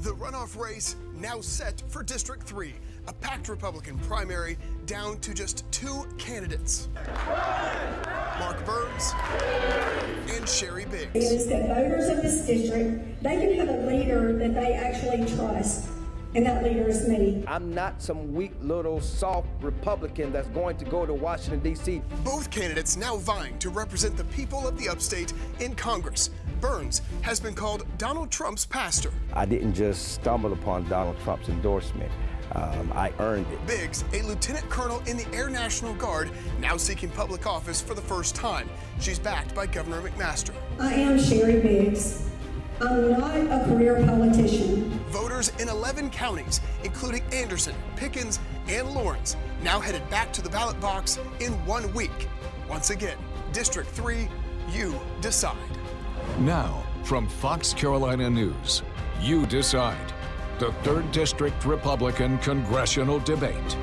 The runoff race now set for District 3, a packed Republican primary down to just 2 candidates. Mark Burns and Sheri Biggs. Is that voters of this district, they can have a leader that they actually trust, and that leader is me. I'm not some weak little soft Republican that's going to go to Washington, D.C. Both candidates now vying to represent the people of the upstate in Congress. Burns has been called Donald Trump's pastor. I didn't just stumble upon Donald Trump's endorsement. I earned it. Biggs, a lieutenant colonel in the Air National Guard, now seeking public office for the first time. She's backed by Governor McMaster. I am Sheri Biggs. I'm not a career politician. Voters in 11 counties, including Anderson, Pickens, and Lawrence, now headed back to the ballot box in 1 week. Once again, District 3, you decide. Now, from Fox Carolina News, you decide. The 3rd District Republican Congressional Debate.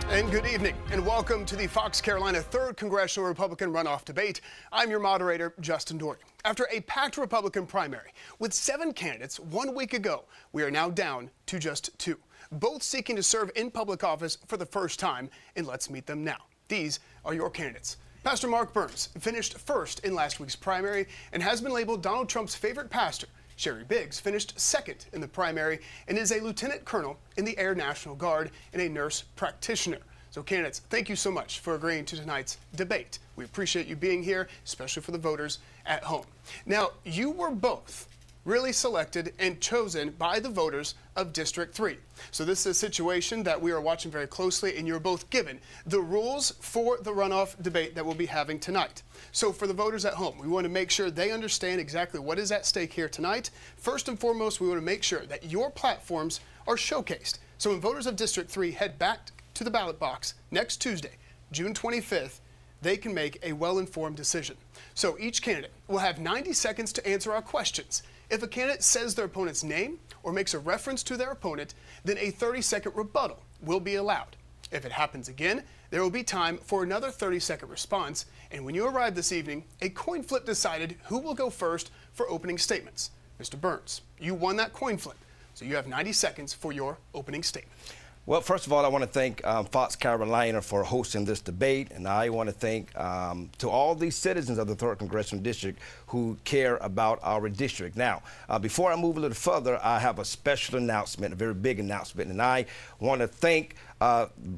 And good evening, and welcome to the Fox Carolina 3rd Congressional Republican Runoff Debate. I'm your moderator, Justin Dory. After a packed Republican primary with 7 candidates 1 week ago, we are now down to just 2, both seeking to serve in public office for the first time, and let's meet them now. These are your candidates. Pastor Mark Burns finished first in last week's primary and has been labeled Donald Trump's favorite pastor. Sheri Biggs finished second in the primary and is a lieutenant colonel in the Air National Guard and a nurse practitioner. So candidates, thank you so much for agreeing to tonight's debate. We appreciate you being here, especially for the voters at home. Now, you were both really selected and chosen by the voters of District 3. So this is a situation that we are watching very closely, and you're both given the rules for the runoff debate that we'll be having tonight. So for the voters at home, we want to make sure they understand exactly what is at stake here tonight. First and foremost, we want to make sure that your platforms are showcased. So when voters of District 3 head back to the ballot box next Tuesday, June 25th, they can make a well-informed decision. So each candidate will have 90 seconds to answer our questions. If a candidate says their opponent's name or makes a reference to their opponent, then a 30-second rebuttal will be allowed. If it happens again, there will be time for another 30-second response, and when you arrive this evening, a coin flip decided who will go first for opening statements. Mr. Burns, you won that coin flip, so you have 90 seconds for your opening statement. Well, first of all, I want to thank Fox Carolina for hosting this debate, and I want to thank to all these citizens of the 3rd Congressional District who care about our district. Now, before I move a little further, I have a special announcement, a very big announcement, and I want to thank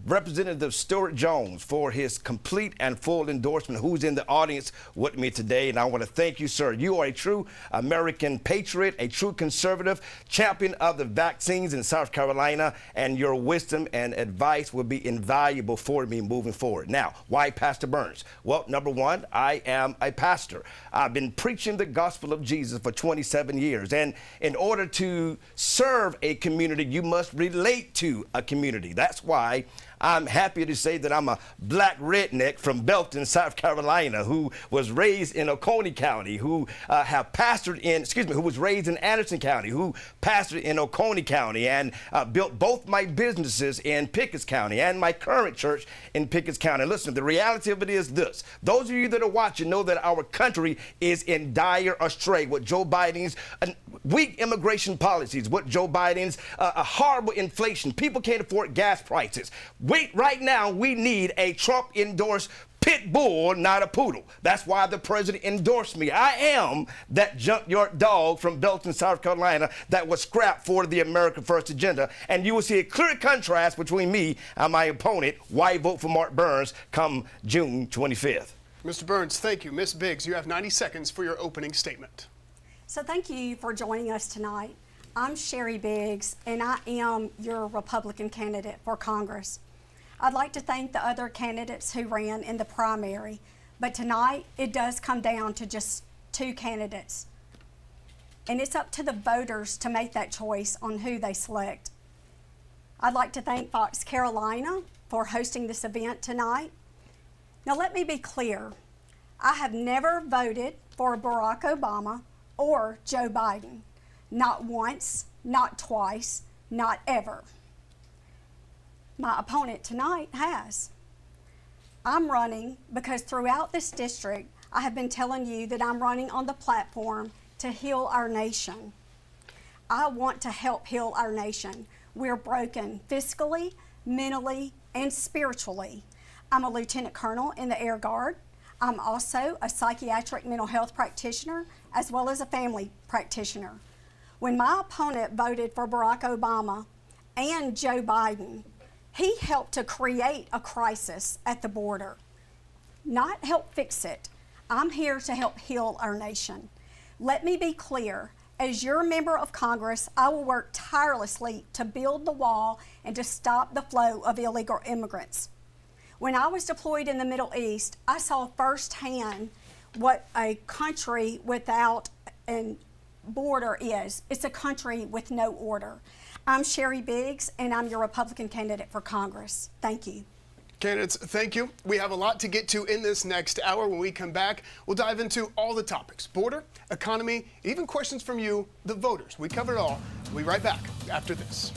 Representative Stuart Jones for his complete and full endorsement, who's in the audience with me today. And I want to thank you, sir. You are a true American patriot, a true conservative, champion of the vaccines in South Carolina, and your wisdom and advice will be invaluable for me moving forward. Now, why Pastor Burns? Well, number one, I am a pastor. I've been preaching the gospel of Jesus for 27 years. And in order to serve a community, you must relate to a community. That's why I'm happy to say that I'm a black redneck from Belton, South Carolina, who was raised in Oconee County, who who was raised in Anderson County, who pastored in Oconee County, and built both my businesses in Pickens County and my current church in Pickens County. Listen, the reality of it is this. Those of you that are watching know that our country is in dire astray with Joe Biden's weak immigration policies, with Joe Biden's a horrible inflation. People can't afford gas prices. Right now, we need a Trump-endorsed pit bull, not a poodle. That's why the president endorsed me. I am that junkyard dog from Belton, South Carolina that was scrapped for the America First agenda. And you will see a clear contrast between me and my opponent. Why vote for Mark Burns come June 25th? Mr. Burns, thank you. Ms. Biggs, you have 90 seconds for your opening statement. So thank you for joining us tonight. I'm Sheri Biggs, and I am your Republican candidate for Congress. I'd like to thank the other candidates who ran in the primary, but tonight it does come down to just 2 candidates. And it's up to the voters to make that choice on who they select. I'd like to thank Fox Carolina for hosting this event tonight. Now let me be clear, I have never voted for Barack Obama or Joe Biden. Not once, not twice, not ever. My opponent tonight has. I'm running because throughout this district, I have been telling you that I'm running on the platform to heal our nation. I want to help heal our nation. We're broken fiscally, mentally, and spiritually. I'm a lieutenant colonel in the Air Guard. I'm also a psychiatric mental health practitioner as well as a family practitioner. When my opponent voted for Barack Obama and Joe Biden, he helped to create a crisis at the border, not help fix it. I'm here to help heal our nation. Let me be clear. As your member of Congress, I will work tirelessly to build the wall and to stop the flow of illegal immigrants. When I was deployed in the Middle East, I saw firsthand what a country without a border is. It's a country with no order. I'm Sheri Biggs, and I'm your Republican candidate for Congress. Thank you. Candidates, thank you. We have a lot to get to in this next hour. When we come back, we'll dive into all the topics: border, economy, even questions from you, the voters. We cover it all. We'll be right back after this.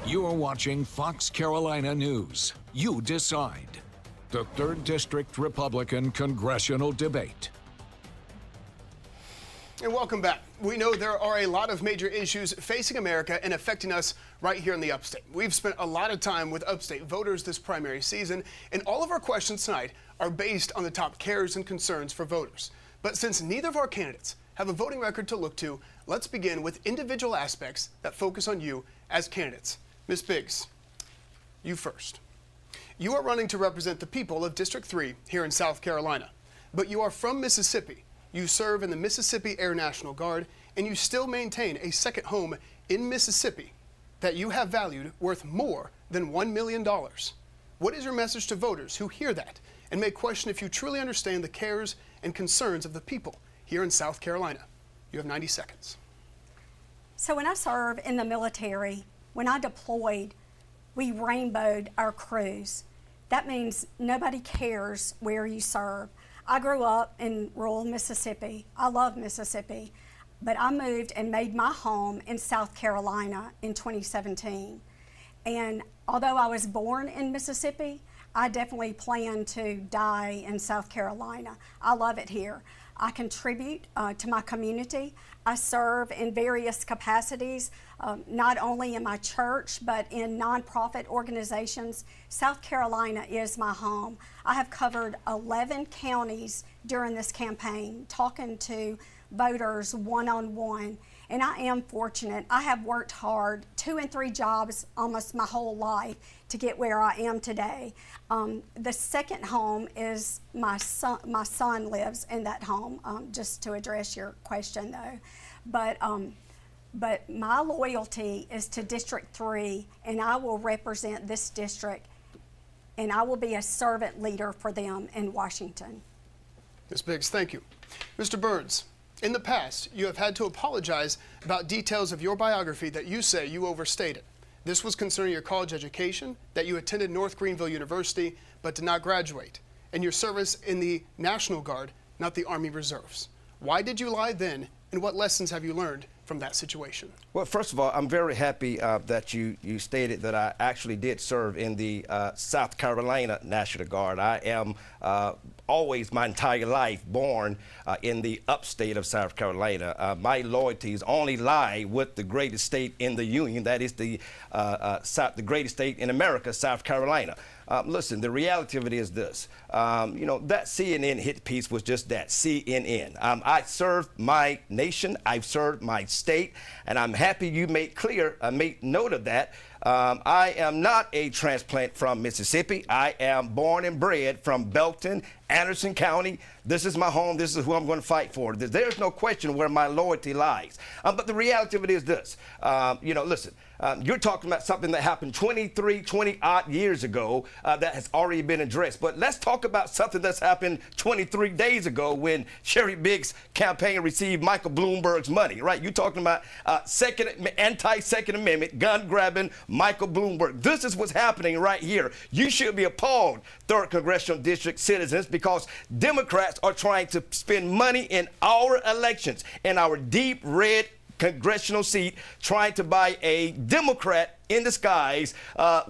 You are watching Fox Carolina News. You decide. The 3rd District Republican Congressional Debate. And welcome back. We know there are a lot of major issues facing America and affecting us right here in the upstate. We've spent a lot of time with upstate voters this primary season, and all of our questions tonight are based on the top cares and concerns for voters. But since neither of our candidates have a voting record to look to, let's begin with individual aspects that focus on you as candidates. Ms. Biggs, you first. You are running to represent the people of District 3 here in South Carolina, but you are from Mississippi. You serve in the Mississippi Air National Guard, and you still maintain a second home in Mississippi that you have valued worth more than $1 million. What is your message to voters who hear that and may question if you truly understand the cares and concerns of the people here in South Carolina? You have 90 seconds. So when I served in the military, when I deployed, we rainbowed our crews. That means nobody cares where you serve. I grew up in rural Mississippi. I love Mississippi, but I moved and made my home in South Carolina in 2017. And although I was born in Mississippi, I definitely plan to die in South Carolina. I love it here. I contribute to my community. I serve in various capacities, not only in my church, but in nonprofit organizations. South Carolina is my home. I have covered 11 counties during this campaign, talking to voters one-on-one. And I am fortunate. I have worked hard, 2 and 3 jobs almost my whole life to get where I am today. The second home is my son. My son lives in that home, just to address your question though. But my loyalty is to District 3, and I will represent this district, and I will be a servant leader for them in Washington. Ms. Biggs, thank you. Mr. Burns, in the past, you have had to apologize about details of your biography that you say you overstated. This was concerning your college education, that you attended North Greenville University but did not graduate, and your service in the National Guard, not the Army Reserves. Why did you lie then, and what lessons have you learned from that situation? Well, first of all, I'm very happy that you stated that I actually did serve in the South Carolina National Guard. I am always, my entire life, born in the upstate of South Carolina. My loyalties only lie with the greatest state in the Union, that is the greatest state in America, South Carolina. Listen, the reality of it is this. You know, that CNN hit piece was just that, CNN. I served my nation, I've served my state, and I'm happy you made note of that. I am not a transplant from Mississippi. I am born and bred from Belton, Anderson County. This is my home. This is who I'm going to fight for. There's no question where my loyalty lies. But the reality of it is this. You know, listen, you're talking about something that happened 20 odd years ago that has already been addressed. But let's talk about something that's happened 23 days ago when Sheri Biggs' campaign received Michael Bloomberg's money, right? You're talking about anti-Second Amendment, gun-grabbing Michael Bloomberg. This is what's happening right here. You should be appalled, 3rd Congressional District citizens, because Democrats are trying to spend money in our elections, in our deep red congressional seat, trying to buy a Democrat in disguise,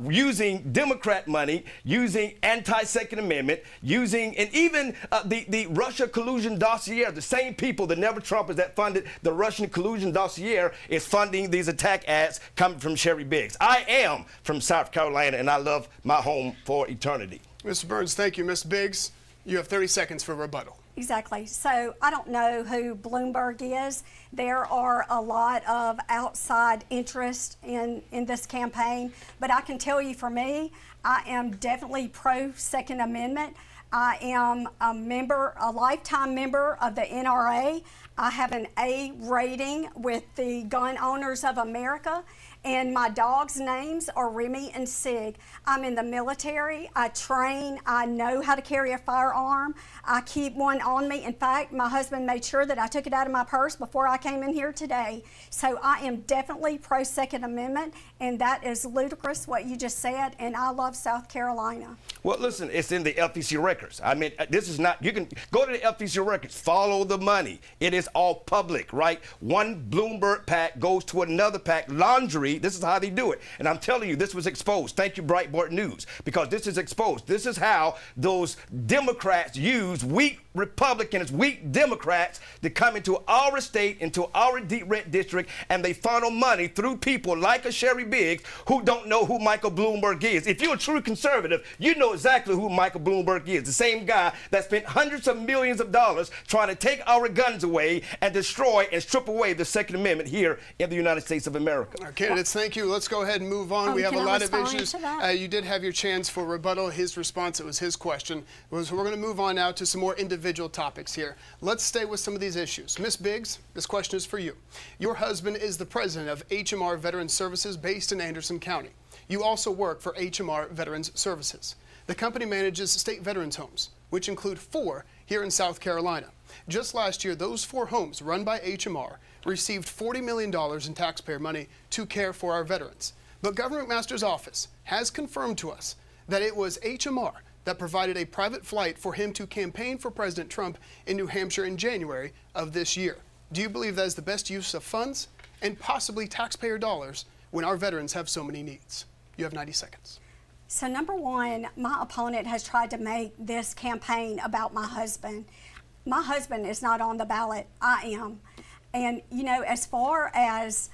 using Democrat money, using anti-Second Amendment, using, and even the Russia collusion dossier, the same people, the never-Trumpers that funded the Russian collusion dossier, is funding these attack ads coming from Sheri Biggs. I am from South Carolina, and I love my home for eternity. Mr. Burns, thank you. Ms. Biggs, you have 30 seconds for rebuttal. Exactly. So I don't know who Bloomberg is. There are a lot of outside interest in this campaign, but I can tell you for me, I am definitely pro-Second Amendment. I am a lifetime member of the NRA. I have an A rating with the Gun Owners of America, and my dogs' names are Remy and Sig. I'm in the military. I train. I know how to carry a firearm. I keep one on me. In fact, my husband made sure that I took it out of my purse before I came in here today. So I am definitely pro-Second Amendment, and that is ludicrous what you just said, and I love South Carolina. Well, listen, it's in the FEC records. I mean, this is not, you can go to the FEC records, follow the money. It is all public, right? One Bloomberg PAC goes to another PAC, laundry. This is how they do it. And I'm telling you, this was exposed. Thank you, Breitbart News, because this is exposed. This is how those Democrats use weak Republicans, weak Democrats to come into our state, into our deep red district, and they funnel money through people like a Sheri Biggs who don't know who Michael Bloomberg is. If you're a true conservative, you know exactly who Michael Bloomberg is. The same guy that spent hundreds of millions of dollars trying to take our guns away and destroy and strip away the Second Amendment here in the United States of America. Our candidates, thank you. Let's go ahead and move on. We have a lot of issues. You did have your chance for rebuttal. His response, it was his question. So we're going to move on now to some more individual topics here. Let's stay with some of these issues. Ms. Biggs, this question is for you. Your husband is the president of HMR Veterans Services based in Anderson County. You also work for HMR Veterans Services. The company manages state veterans homes, which include 4 here in South Carolina. Just last year, those 4 homes run by HMR received $40 million in taxpayer money to care for our veterans. But Government Master's office has confirmed to us that it was HMR that provided a private flight for him to campaign for President Trump in New Hampshire in January of this year. Do you believe that is the best use of funds and possibly taxpayer dollars when our veterans have so many needs? You have 90 seconds. So number one, my opponent has tried to make this campaign about my husband. My husband is not on the ballot, I am. And, you know, as far as,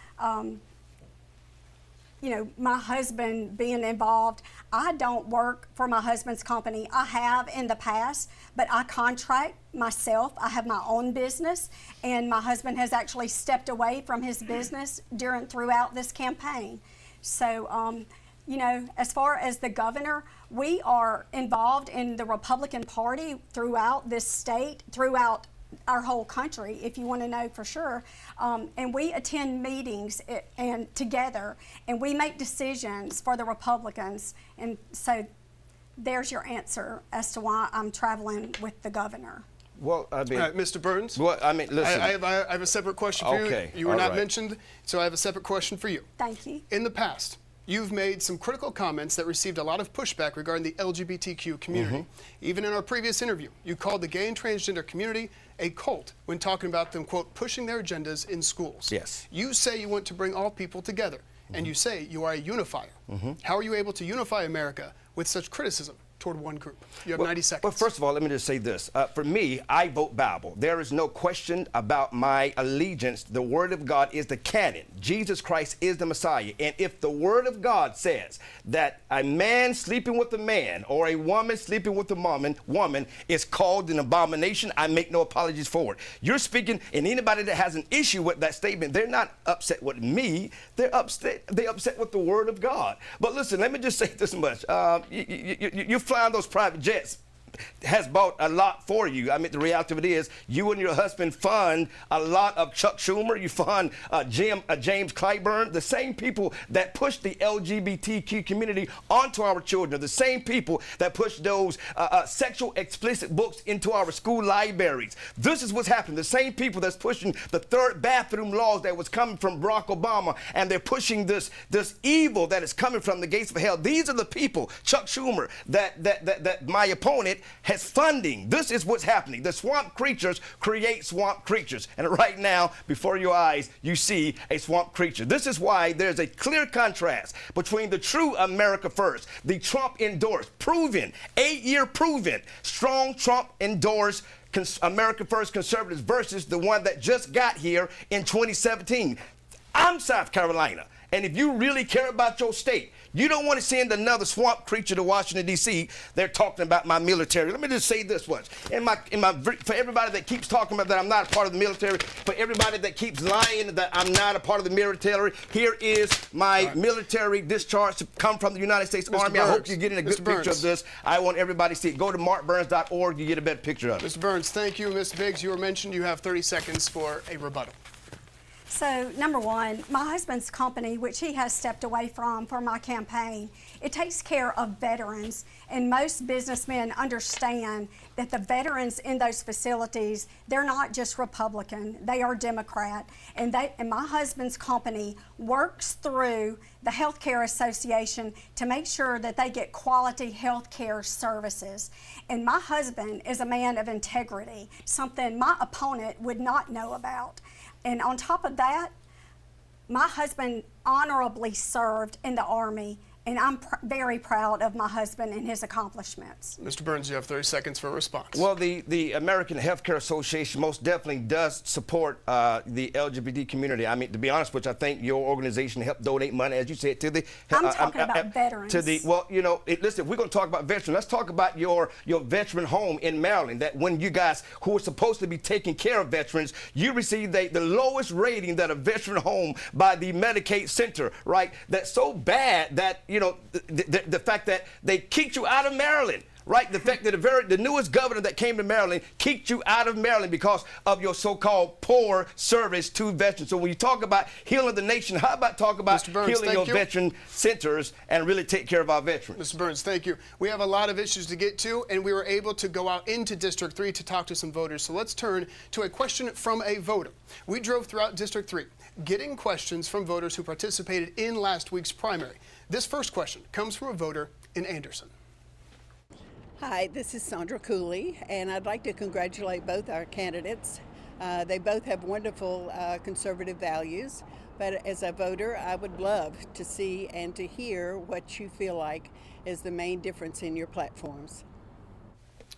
you know, my husband being involved, I don't work for my husband's company. I have in the past, but I contract myself. I have my own business, and my husband has actually stepped away from his business throughout this campaign. So, you know, as far as the governor, we are involved in the Republican Party throughout this state, throughout our whole country, if you want to know for sure. And we attend meetings and together, and we make decisions for the Republicans. And so there's your answer as to why I'm traveling with the governor. Well, I mean, Mr. Burns. Well, I mean, listen. I have a separate question for Okay, you. You were all not right. mentioned, so I have a separate question for you. Thank you. In the past, you've made some critical comments that received a lot of pushback regarding the LGBTQ community. Even in our previous interview, you called the gay and transgender community a cult when talking about them, quote, pushing their agendas in schools. Yes. You say you want to bring all people together, and you say you are a unifier. How are you able to unify America with such criticism toward one group? You have 90 seconds. Well, first of all, let me just say this. For me, I vote Bible. There is no question about my allegiance. The Word of God is the canon. Jesus Christ is the Messiah. And if the Word of God says that a man sleeping with a man or a woman sleeping with a woman is called an abomination, I make no apologies for it. You're speaking, and anybody that has an issue with that statement, they're not upset with me. They're upset with the Word of God. But listen, let me just say this much. You flying those private jets has bought a lot for you. I mean, the reality of it is, you and your husband fund a lot of Chuck Schumer. You fund James Clyburn, the same people that push the LGBTQ community onto our children, the same people that push those sexual explicit books into our school libraries. This is what's happening. The same people that's pushing the third bathroom laws that was coming from Barack Obama, and they're pushing this evil that is coming from the gates of hell. These are the people, Chuck Schumer, that my opponent has funding. This is what's happening. The swamp creatures create swamp creatures. And right now, before your eyes, you see a swamp creature. This is why there's a clear contrast between the true America First, the Trump endorsed, proven, 8-year proven, strong Trump endorsed America First conservatives versus the one that just got here in 2017. I'm South Carolina. And if you really care about your state, you don't want to send another swamp creature to Washington, D.C. They're talking about my military. Let me just say this once. For everybody that keeps talking about that I'm not a part of the military, for everybody that keeps lying that I'm not a part of the military, here is my military discharge to come from the United States Army. Burns, I hope you're getting a good picture of this. I want everybody to see it. Go to markburns.org. You get a better picture of it. Mr. Burns, thank you. Ms. Biggs, you were mentioned. You have 30 seconds for a rebuttal. So, number one, my husband's company, which he has stepped away from for my campaign, it takes care of veterans. And most businessmen understand that the veterans in those facilities, they're not just Republican, they are Democrat. And my husband's company works through the Healthcare Association to make sure that they get quality health care services. And my husband is a man of integrity, something my opponent would not know about. And on top of that, my husband honorably served in the Army, and I'm very proud of my husband and his accomplishments. Mr. Burns, you have 30 seconds for a response. Well, the American Healthcare Association most definitely does support the LGBT community. I mean, to be honest with you, I think your organization helped donate money, as you said, to the... I'm talking about veterans. Well, you know, listen, if we're going to talk about veterans, let's talk about your veteran home in Maryland, that when you guys who are supposed to be taking care of veterans, you received the lowest rating that a veteran home by the Medicaid Center, right? That's so bad that, you know, the fact that they kicked you out of Maryland, right? The fact that the newest governor that came to Maryland kicked you out of Maryland because of your so-called poor service to veterans. So when you talk about healing the nation, how about talk about healing your veteran centers and really take care of our veterans? Mr. Burns, thank you. We have a lot of issues to get to, and we were able to go out into District 3 to talk to some voters. So let's turn to a question from a voter. We drove throughout District 3, getting questions from voters who participated in last week's primary. This first question comes from a voter in Anderson. Hi, this is Sandra Cooley, and I'd like to congratulate both our candidates. They both have wonderful conservative values, but as a voter, I would love to see and to hear what you feel like is the main difference in your platforms.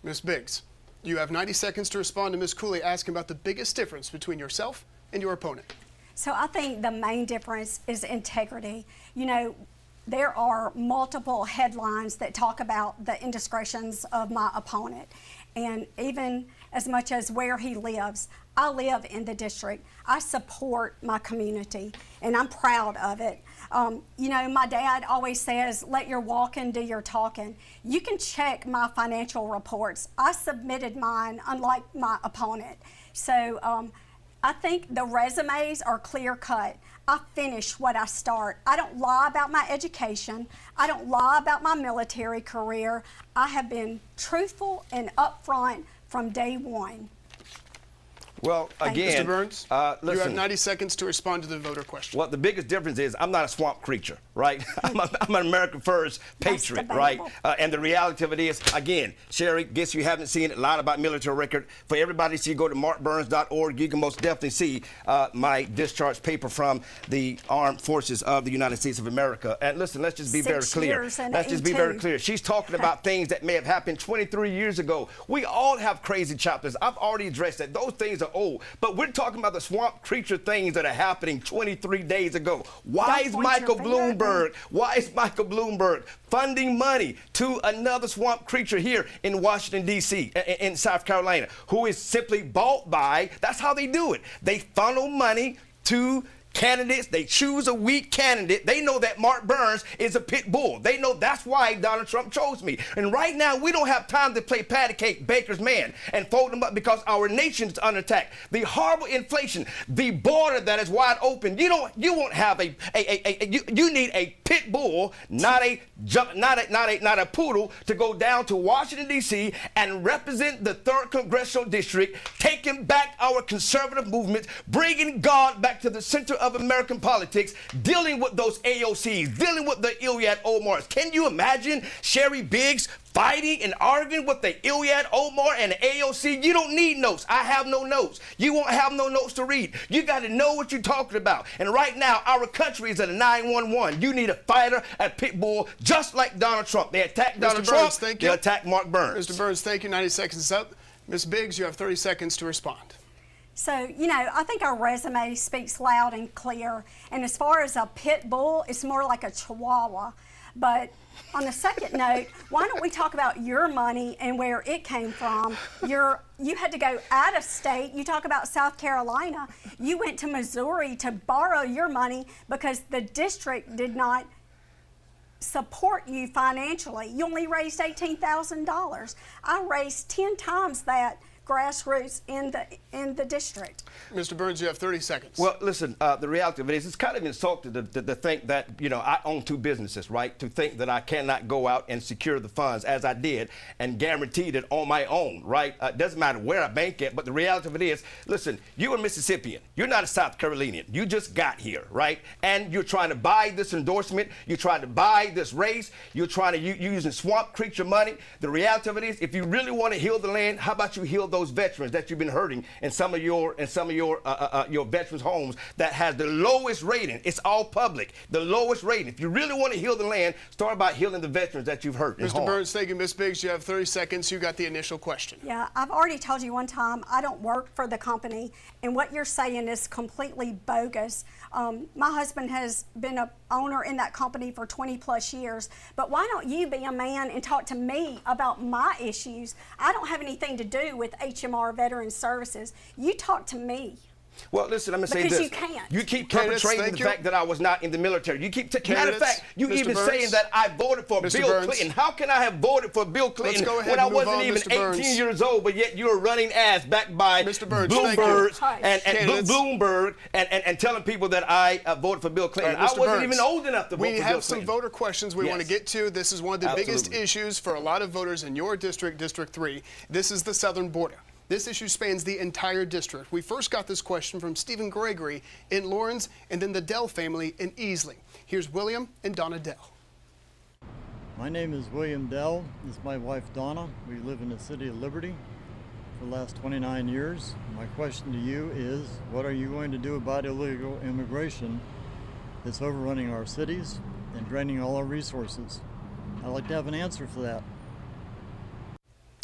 Ms. Biggs, you have 90 seconds to respond to Ms. Cooley asking about the biggest difference between yourself and your opponent. So I think the main difference is integrity. You know, there are multiple headlines that talk about the indiscretions of my opponent. And even as much as where he lives, I live in the district. I support my community, and I'm proud of it. You know, my dad always says, let your walking do your talking. You can check my financial reports. I submitted mine, unlike my opponent. So I think the resumes are clear cut. I finish what I start. I don't lie about my education. I don't lie about my military career. I have been truthful and upfront from day one. Well, again, Mr. Burns, listen, you have 90 seconds to respond to the voter question. Well, the biggest difference is I'm not a swamp creature, right? I'm an American first patriot, right? And the reality of it is, again, Sheri, guess you haven't seen a lot about military record. For everybody to see, go to markburns.org. You can most definitely see my discharge paper from the Armed Forces of the United States of America. And listen, let's just be very clear. Let's just be very clear. She's talking about things that may have happened 23 years ago. We all have crazy chapters. I've already addressed that. Those things are old, but we're talking about the swamp creature things that are happening 23 days ago. Why is Michael Bloomberg funding money to another swamp creature here in Washington, D.C., in South Carolina, who is simply bought by, that's how they do it. They funnel money to candidates. They choose a weak candidate. They know that Mark Burns is a pit bull. They know that's why Donald Trump chose me. And right now, we don't have time to play patty cake baker's man and fold them up because our nation is under attack. The horrible inflation, the border that is wide open. You won't have you need a pit bull, not a poodle, to go down to Washington, D.C. and represent the 3rd Congressional District, taking back our conservative movement, bringing God back to the center of American politics, dealing with those AOCs, dealing with the Iliad Omars. Can you imagine Sheri Biggs fighting and arguing with the Iliad Omar and the AOC? You don't need notes. I have no notes. You won't have no notes to read. You got to know what you're talking about. And right now, our country is at a 911. You need a fighter, a pit bull, just like Donald Trump. They attacked Donald Trump. They attacked Mark Burns. Mr. Burns, thank you. 90 seconds is up. Ms. Biggs, you have 30 seconds to respond. So, you know, I think our resume speaks loud and clear. And as far as a pit bull, it's more like a chihuahua. But on the second note, why don't we talk about your money and where it came from? You had to go out of state. You talk about South Carolina. You went to Missouri to borrow your money because the district did not support you financially. You only raised $18,000. I raised 10 times that grassroots in the district. Mr. Burns, you have 30 seconds. Well, listen, the reality of it is it's kind of insulting to think that, you know, I own 2 businesses, right? To think that I cannot go out and secure the funds as I did and guaranteed it on my own, right? Doesn't matter where I bank it, but the reality of it is, listen, you're a Mississippian. You're not a South Carolinian. You just got here, right? And you're trying to buy this endorsement. You're trying to buy this race. You're trying to using swamp creature money. The reality of it is, if you really want to heal the land, how about you heal those veterans that you've been hurting in some of your veterans' homes that has the lowest rating? It's all public. The lowest rating. If you really want to heal the land, start by healing the veterans that you've hurt. Mr. Burns, thank you. Ms. Biggs, you have 30 seconds. You got the initial question. Yeah, I've already told you one time I don't work for the company, and what you're saying is completely bogus. My husband has been an owner in that company for 20 plus years, but why don't you be a man and talk to me about my issues? I don't have anything to do with HMR Veteran Services. You talk to me. Well, listen, I'm going to say this. Because you can't. You keep perpetrating the fact that I was not in the military. You keep, matter of fact, you even saying that I voted for Bill Clinton. How can I have voted for Bill Clinton when I wasn't even 18 years old, but yet you're running ass backed by Bloomberg and telling people that I voted for Bill Clinton. I wasn't even old enough to vote for Bill Clinton. We have some voter questions we want to get to. This is one of the biggest issues for a lot of voters in your district, District 3. This is the southern border. This issue spans the entire district. We first got this question from Stephen Gregory in Lawrence and then the Dell family in Easley. Here's William and Donna Dell. My name is William Dell. This is my wife Donna. We live in the city of Liberty for the last 29 years. My question to you is, what are you going to do about illegal immigration that's overrunning our cities and draining all our resources? I'd like to have an answer for that.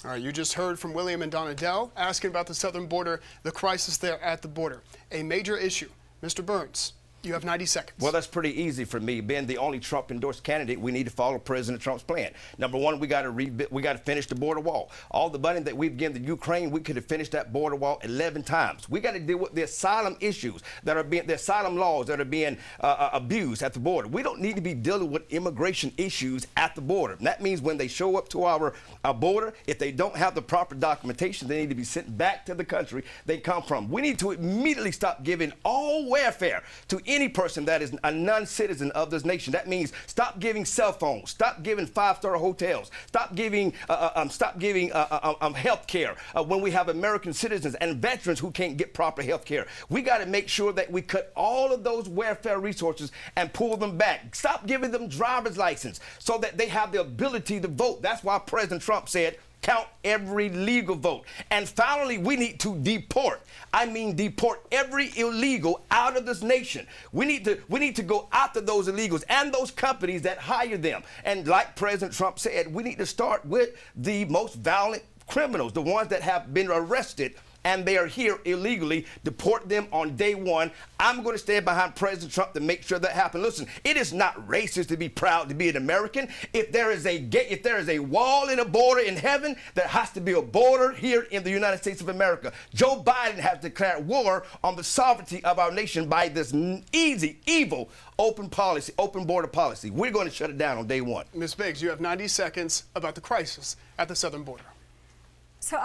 All right, you just heard from William and Donna Dell asking about the southern border, the crisis there at the border, a major issue. Mr. Burns, you have 90 seconds. Well, that's pretty easy for me. Being the only Trump-endorsed candidate, we need to follow President Trump's plan. Number one, we got to finish the border wall. All the money that we've given to Ukraine, we could have finished that border wall 11 times. We got to deal with the asylum issues that are being, the asylum laws that are being abused at the border. We don't need to be dealing with immigration issues at the border. And that means when they show up to our border, if they don't have the proper documentation, they need to be sent back to the country they come from. We need to immediately stop giving all welfare to any person that is a non-citizen of this nation. That means stop giving cell phones, stop giving five-star hotels, stop giving health care when we have American citizens and veterans who can't get proper health care. We got to make sure that we cut all of those welfare resources and pull them back. Stop giving them driver's license so that they have the ability to vote. That's why President Trump said, count every legal vote. And finally, we need to deport. I mean, deport every illegal out of this nation. We need to go after those illegals and those companies that hire them. And like President Trump said, we need to start with the most violent criminals, the ones that have been arrested and they are here illegally. Deport them on day one. I'm going to stand behind President Trump to make sure that happens. Listen, it is not racist to be proud to be an American. If there is a wall and a border in heaven, there has to be a border here in the United States of America. Joe Biden has declared war on the sovereignty of our nation by this easy, evil, open border policy. We're going to shut it down on day one. Ms. Biggs, you have 90 seconds about the crisis at the southern border. So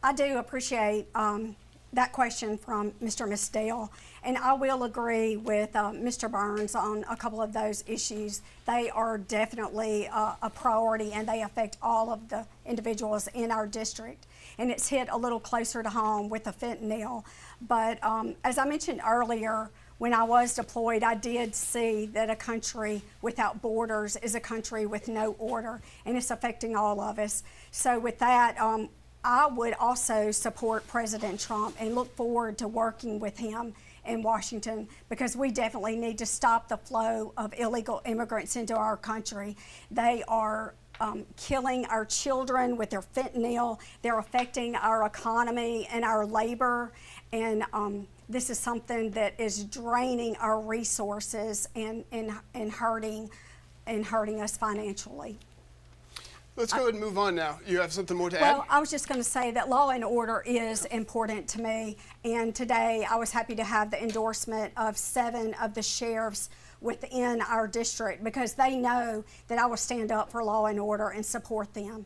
I do appreciate that question from Mr. and Ms. Dale, and I will agree with Mr. Burns on a couple of those issues. They are definitely a priority, and they affect all of the individuals in our district. And it's hit a little closer to home with the fentanyl. But as I mentioned earlier, when I was deployed, I did see that a country without borders is a country with no order, and it's affecting all of us. So with that, I would also support President Trump and look forward to working with him in Washington, because we definitely need to stop the flow of illegal immigrants into our country. They are killing our children with their fentanyl. They're affecting our economy and our labor, and this is something that is draining our resources and hurting us financially. Let's go ahead and move on now. You have something more to add? Well, I was just going to say that law and order is important to me, and today I was happy to have the endorsement of 7 of the sheriffs within our district, because they know that I will stand up for law and order and support them.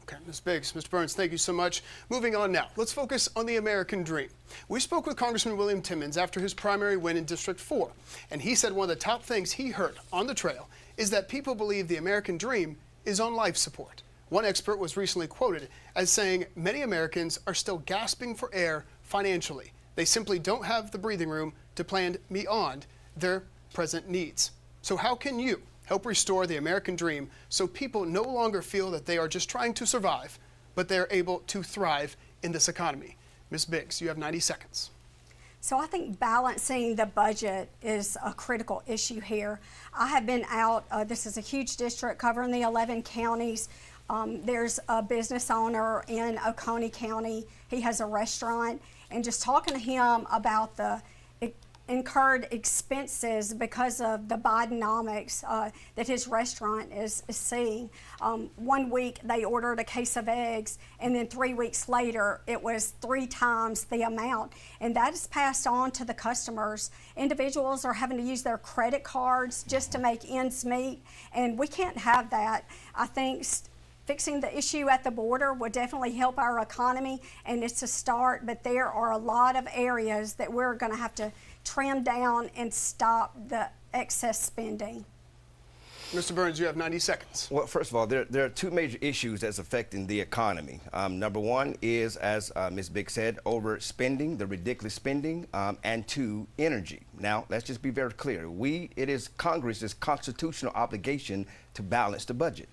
Okay, Ms. Biggs, Mr. Burns, thank you so much. Moving on now, let's focus on the American dream. We spoke with Congressman William Timmons after his primary win in District 4, and he said one of the top things he heard on the trail is that people believe the American dream is on life support. One expert was recently quoted as saying many Americans are still gasping for air financially. They simply don't have the breathing room to plan beyond their present needs. So how can you help restore the American dream so people no longer feel that they are just trying to survive, but they're able to thrive in this economy? Ms. Biggs, you have 90 seconds. So I think balancing the budget is a critical issue here. I have been out, this is a huge district covering the 11 counties. There's a business owner in Oconee County. He has a restaurant, and just talking to him about the incurred expenses because of the Bidenomics that his restaurant is seeing. 1 week they ordered a case of eggs, and then 3 weeks later it was 3 times the amount, and that is passed on to the customers. Individuals are having to use their credit cards just to make ends meet, and we can't have that. I think fixing the issue at the border would definitely help our economy, and it's a start, but there are a lot of areas that we're going to have to trim down and stop the excess spending. Mr. Burns, you have 90 seconds. Well, first of all, there are 2 major issues that's affecting the economy. Number one is, as Ms. Biggs said, overspending, the ridiculous spending, and 2, energy. Now, let's just be very clear. It is Congress's constitutional obligation to balance the budget.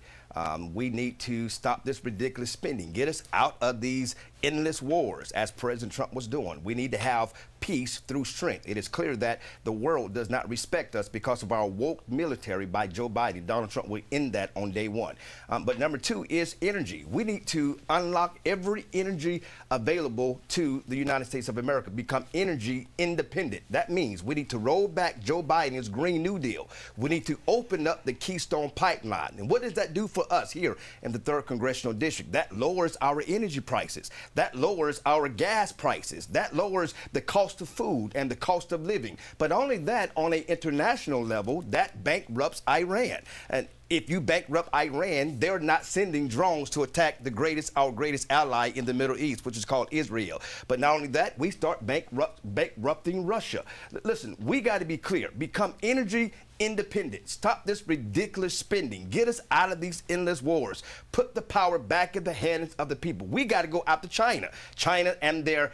We need to stop this ridiculous spending, get us out of these endless wars, as President Trump was doing. We need to have peace through strength. It is clear that the world does not respect us because of our woke military by Joe Biden. Donald Trump will end that on day one. But number two is energy. We need to unlock every energy available to the United States of America, become energy independent. That means we need to roll back Joe Biden's Green New Deal. We need to open up the Keystone Pipeline. And what does that do for us here in the 3rd Congressional District? That lowers our energy prices. That lowers our gas prices. That lowers the cost of food and the cost of living. But only that, on an international level, that bankrupts Iran. And if you bankrupt Iran, they're not sending drones to attack our greatest ally in the Middle East, which is called Israel. But not only that, we start bankrupting Russia. Listen, we got to be clear. Become energy independent. Stop this ridiculous spending. Get us out of these endless wars. Put the power back in the hands of the people. We got to go after China. China and their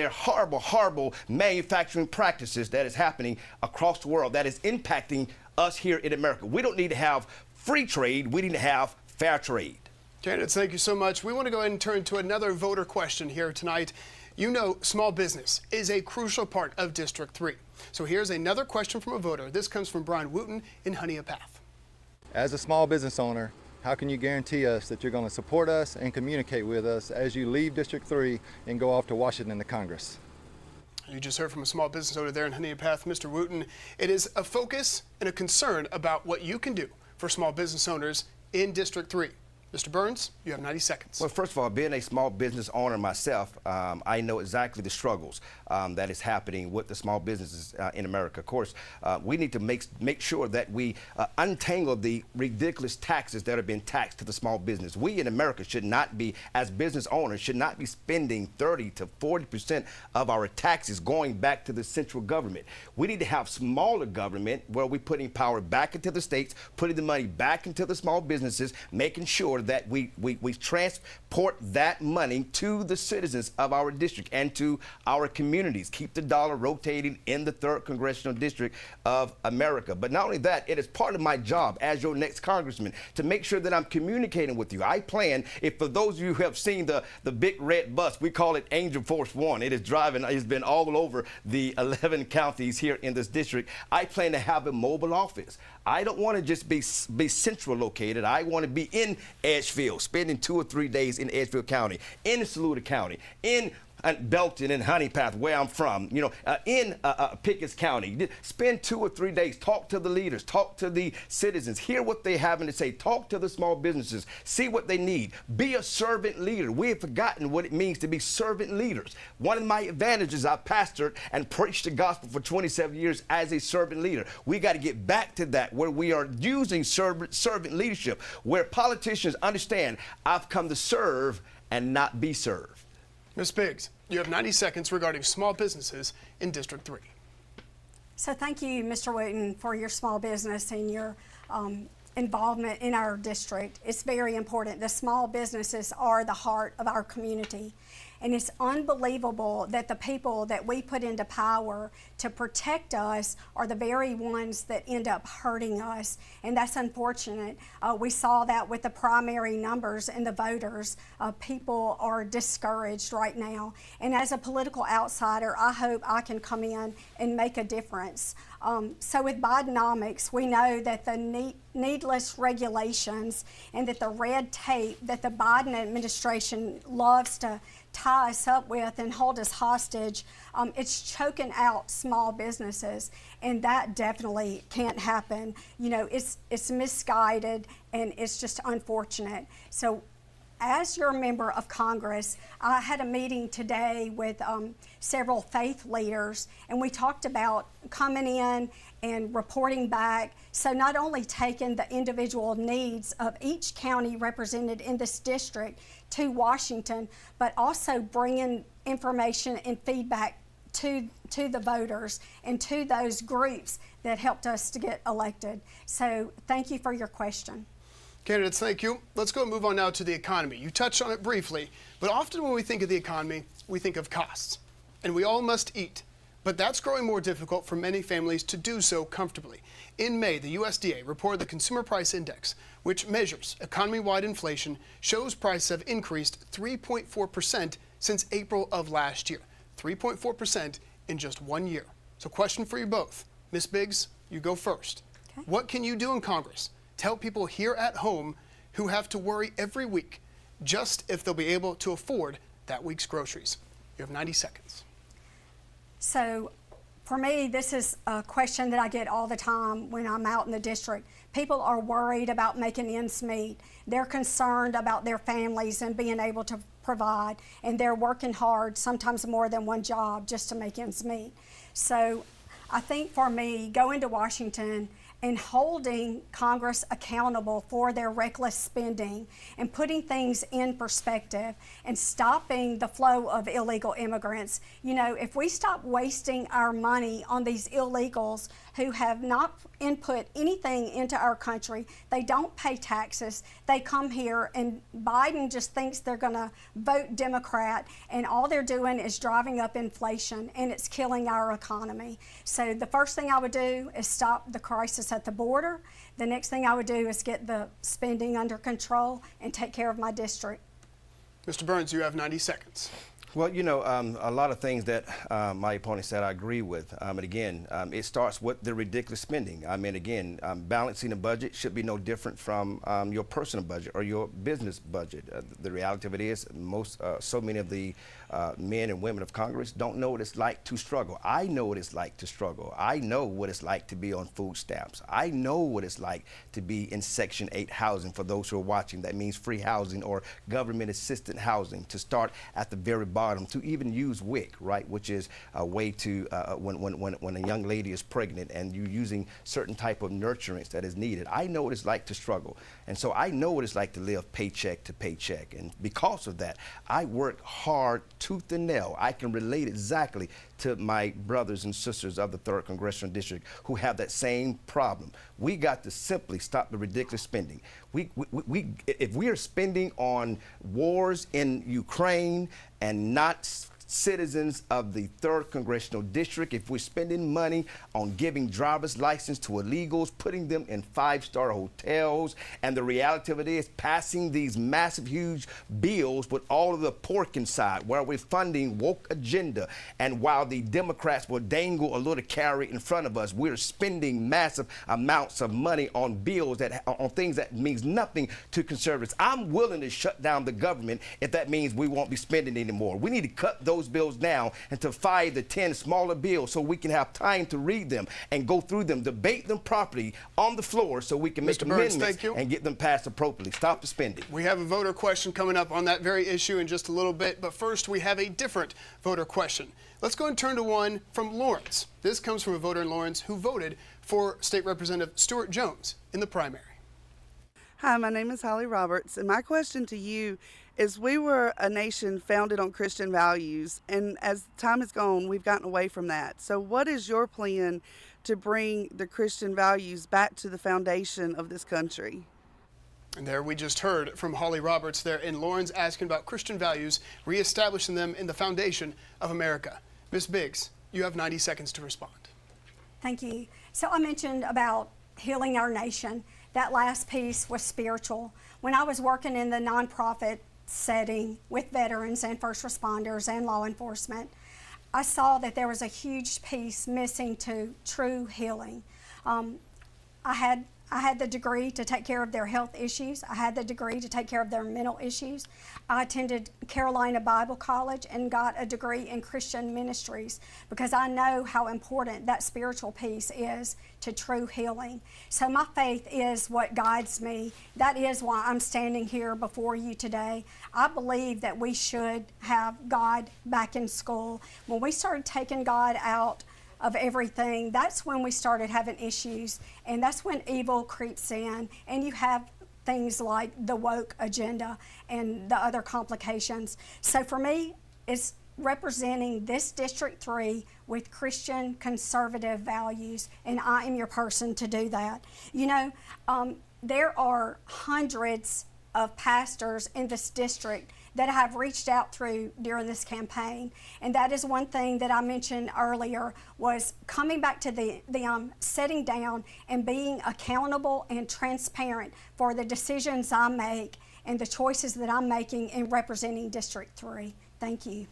horrible, horrible manufacturing practices that is happening across the world, that is impacting us here in America. We don't need to have free trade. We need to have fair trade. Candidates, thank you so much. We want to go ahead and turn to another voter question here tonight. You know, small business is a crucial part of District 3. So here's another question from a voter. This comes from Brian Wooten in Honeypath. As a small business owner, how can you guarantee us that you're going to support us and communicate with us as you leave District 3 and go off to Washington to Congress? You just heard from a small business owner there in Honeypath, Mr. Wooten. It is a focus and a concern about what you can do for small business owners in District 3. Mr. Burns, you have 90 seconds. Well, first of all, being a small business owner myself, I know exactly the struggles that is happening with the small businesses in America. Of course, we need to make sure that we untangle the ridiculous taxes that are being taxed to the small business. We in America should not be, as business owners, should not be spending 30 to 40% of our taxes going back to the central government. We need to have smaller government where we're putting power back into the states, putting the money back into the small businesses, making sure that we transport that money to the citizens of our district and to our communities. Keep the dollar rotating in the 3rd Congressional District of America. But not only that, it is part of my job as your next congressman to make sure that I'm communicating with you. I plan, if for those of you who have seen the big red bus, we call it Angel Force One. It is driving, it's been all over the 11 counties here in this district. I plan to have a mobile office. I don't want to just be central located. I want to be in Edgefield, spending 2 or 3 days in Edgefield County, in Saluda County, in Belton and Honeypath, where I'm from, in Pickens County. Spend 2 or 3 days, talk to the leaders, talk to the citizens, hear what they have to say, talk to the small businesses, see what they need. Be a servant leader. We have forgotten what it means to be servant leaders. One of my advantages, I pastored and preached the gospel for 27 years as a servant leader. We got to get back to that, where we are using servant leadership, where politicians understand I've come to serve and not be served. Ms. Biggs, you have 90 seconds regarding small businesses in District 3. So thank you, Mr. Wooten, for your small business and your involvement in our district. It's very important. The small businesses are the heart of our community. And it's unbelievable that the people that we put into power to protect us are the very ones that end up hurting us. And that's unfortunate. We saw that with the primary numbers and the voters. People are discouraged right now. And as a political outsider, I hope I can come in and make a difference. So with Bidenomics, we know that the needless regulations and that the red tape that the Biden administration loves to tie us up with and hold us hostage, it's choking out small businesses, and that definitely can't happen. It's misguided and it's just unfortunate. So as your member of Congress, I had a meeting today with several faith leaders, and we talked about coming in and reporting back. So not only taking the individual needs of each county represented in this district to Washington, but also bringing information and feedback to the voters and to those groups that helped us to get elected. So thank you for your question. Candidates, thank you. Let's go and move on now to the economy. You touched on it briefly, but often when we think of the economy, we think of costs. And we all must eat. But that's growing more difficult for many families to do so comfortably. In May, the USDA reported the Consumer Price Index, which measures economy-wide inflation, shows prices have increased 3.4% since April of last year. 3.4% in just 1 year. So question for you both. Ms. Biggs, you go first. Okay. What can you do in Congress to help people here at home who have to worry every week just if they'll be able to afford that week's groceries? You have 90 seconds. So for me, this is a question that I get all the time when I'm out in the district. People are worried about making ends meet. They're concerned about their families and being able to provide, and they're working hard, sometimes more than one job, just to make ends meet. So I think for me, going to Washington and holding Congress accountable for their reckless spending and putting things in perspective and stopping the flow of illegal immigrants. You know, if we stop wasting our money on these illegals who have not input anything into our country, they don't pay taxes, they come here and Biden just thinks they're gonna vote Democrat, and all they're doing is driving up inflation, and it's killing our economy. So the first thing I would do is stop the crisis at the border. The next thing I would do is get the spending under control and take care of my district. Mr. Burns, you have 90 seconds. Well, you know, a lot of things that my opponent said I agree with. And again, it starts with the ridiculous spending. I mean, again, balancing a budget should be no different from your personal budget or your business budget. The reality of it is so many of the men and women of Congress don't know what it's like to struggle. I know what it's like to struggle. I know what it's like to be on food stamps. I know what it's like to be in Section 8 housing. For those who are watching, that means free housing or government assisted housing, to start at the very bottom, to even use WIC, right, which is a way to, when a young lady is pregnant and you're using certain type of nurturance that is needed. I know what it's like to struggle. And so I know what it's like to live paycheck to paycheck. And because of that, I work hard, tooth and nail. I can relate exactly to my brothers and sisters of the 3rd Congressional District who have that same problem. We got to simply stop the ridiculous spending. If we are spending on wars in Ukraine and not citizens of the 3rd Congressional District, if we're spending money on giving driver's license to illegals, putting them in 5-star hotels, and the reality of it is passing these massive, huge bills with all of the pork inside, where we're funding woke agenda, and while the Democrats will dangle a little carrot in front of us, we're spending massive amounts of money on bills on things that means nothing to conservatives. I'm willing to shut down the government if that means we won't be spending anymore. We need to cut those bills down into 5 to 10 smaller bills so we can have time to read them and go through them, debate them properly on the floor so we can make amendments and get them passed appropriately. Stop the spending. We have a voter question coming up on that very issue in just a little bit, but first we have a different voter question. Let's go and turn to one from Lawrence. This comes from a voter in Lawrence who voted for State Representative Stuart Jones in the primary. Hi, my name is Holly Roberts, and my question to you is, we were a nation founded on Christian values, and as time has gone, we've gotten away from that. So what is your plan to bring the Christian values back to the foundation of this country? And there we just heard from Holly Roberts there in Lawrence asking about Christian values, reestablishing them in the foundation of America. Ms. Biggs, you have 90 seconds to respond. Thank you. So I mentioned about healing our nation. That last piece was spiritual. When I was working in the nonprofit setting with veterans and first responders and law enforcement, I saw that there was a huge piece missing to true healing. I had the degree to take care of their health issues. I had the degree to take care of their mental issues. I attended Carolina Bible College and got a degree in Christian ministries because I know how important that spiritual piece is to true healing. So my faith is what guides me. That is why I'm standing here before you today. I believe that we should have God back in school. When we started taking God out of everything, that's when we started having issues, and that's when evil creeps in, and you have things like the woke agenda and the other complications. So for me, it's representing this District 3 with Christian conservative values, and I am your person to do that. You know, there are hundreds of pastors in this district that I have reached out through during this campaign. And that is one thing that I mentioned earlier, was coming back to the sitting down and being accountable and transparent for the decisions I make and the choices that I'm making in representing District 3. Thank you.